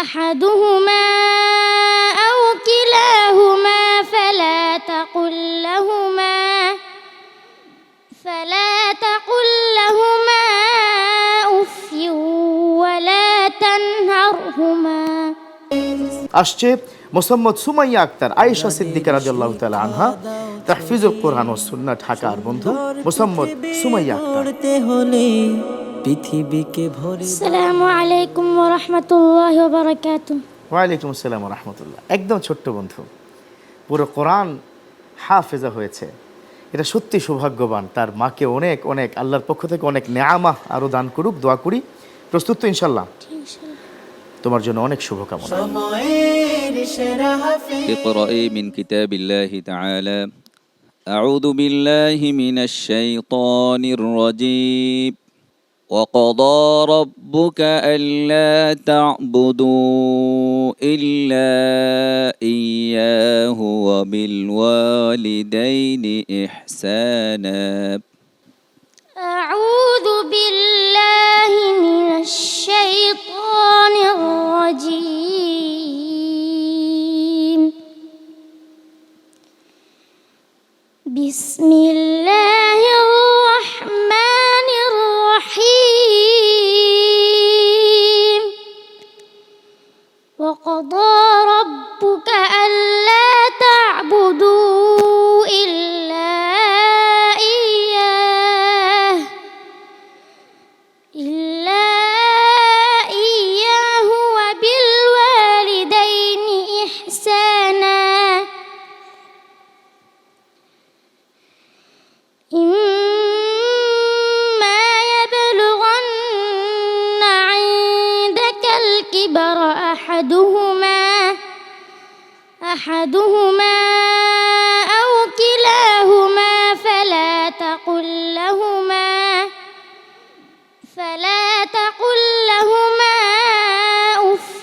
أحدهما أو كلاهما فلا تقل لهما أف ولا تنهرهما আসছে মোসাম্মদ সুমাইয়া আক্তার আয়েশা সিদ্দিকা রাদিয়াল্লাহু তাআলা আনহা তাহফিজুল কোরআন ও সুন্নাহ ঢাকার বন্ধু মোসাম্মদ সুমাইয়া আক্তার। পৃথিবীকে ভরে আসসালামু আলাইকুম ওয়া রাহমাতুল্লাহি ওয়া বারাকাতুহু। ওয়ালাইকুম আসসালাম ওয়া রাহমাতুল্লাহ। একদম ছোট্ট বন্ধু, পুরো কোরআন হাফেজা হয়েছে, এটা সত্যি সৌভাগ্যবান। তার মাকে অনেক অনেক আল্লাহর পক্ষ থেকে অনেক নেয়ামা আরও দান করুক, দোয়া করি। প্রস্তুত তো ইনশাল্লাহ? তোমার জন্য অনেক শুভকামনা। اقرأي من كتاب الله تعالى. أعوذ بالله من الشيطان الرجيم. وقضى ربك ألا تعبدوا إلا إياه وبالوالدين إحسانا. أعوذ بالله من الشيطان الرجيم. بسم الله الرحمن الرحيم. وقضى ربك ألا تعبدوا إلا إياه وبالوالدين إحسانا. إما يبلغن عندك الكبر أحدهما أو كلاهما فلا تقل لهما أف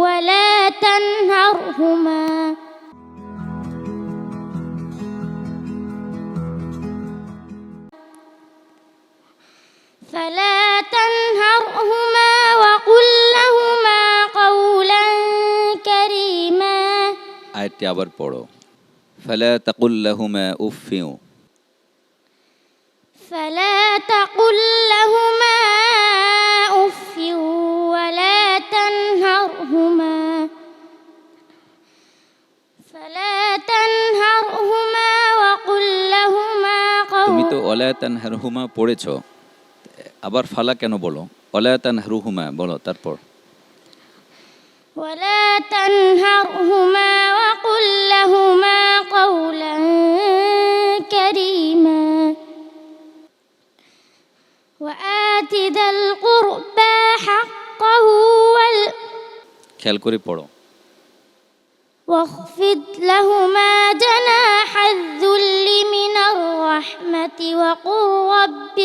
ولا تنهرهما. وقل لهما قولا كريما. আয়াতটি আবার পড়ো। فلا تقل لهما أف. فلا تقل لهما أف ولا تنهرهما وقل لهما তুমি তো قولا. ওয়ালা তানহারহুমা পড়েছো, আবার ফালা কেন বলো? ওয়ালা তানহারহুমা বলো, তারপর ولا تنهرهما وقل لهما قولا كريما. وآت ذا القربى حقه খেয়াল করে পড়ো। واخفض لهما جناح الذل من الرحمة وقل رب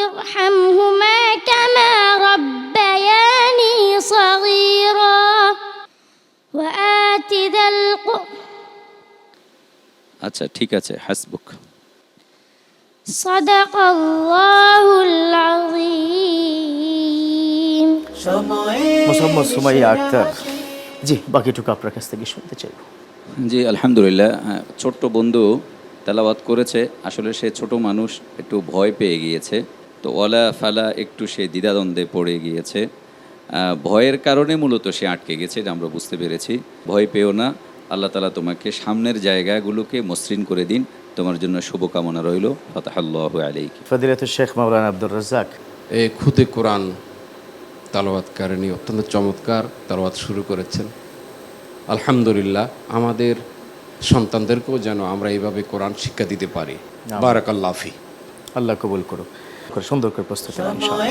ارحمهما كما ربياني صغيرا. وآت ذا আচ্ছা ঠিক আছে, হাসবুক। صدق الله العظيم. মোসাম্মদ সুমাইয়া আক্তার, জি বাকিটুকু আপনার কাছ থেকে শুনতে চাই। জি আলহামদুলিল্লাহ, ছোট্ট বন্ধু তেলাওয়াত করেছে। আসলে সে ছোট মানুষ, একটু ভয় পেয়ে গিয়েছে, তো ওয়ালা ফালা একটু সে দ্বিধাদ্বন্দ্বে পড়ে গিয়েছে। ভয়ের কারণে মূলত সে আটকে গেছে, এটা আমরা বুঝতে পেরেছি। ভয় পেও না, আল্লাহ তাআলা তোমাকে সামনের জায়গাগুলোকে মসৃণ করে দিন। তোমার জন্য শুভকামনা রইল। ফাতাহাল্লাহু আলাইকি। ফজিলাতুল শেখ মাওলানা আব্দুর রাজ্জাক এই খুদে কোরআন তালাওয়াতকারিনী অত্যন্ত চমৎকার তালাওয়াত শুরু করেছেন। আলহামদুলিল্লাহ, আমাদের সন্তানদেরকেও যেন আমরা এইভাবে কোরআন শিক্ষা দিতে পারি। বারাকাল্লাহু ফি। আল্লাহ কবুল করুক। সুন্দর করে প্রস্তুত করেন ইনশাআল্লাহ।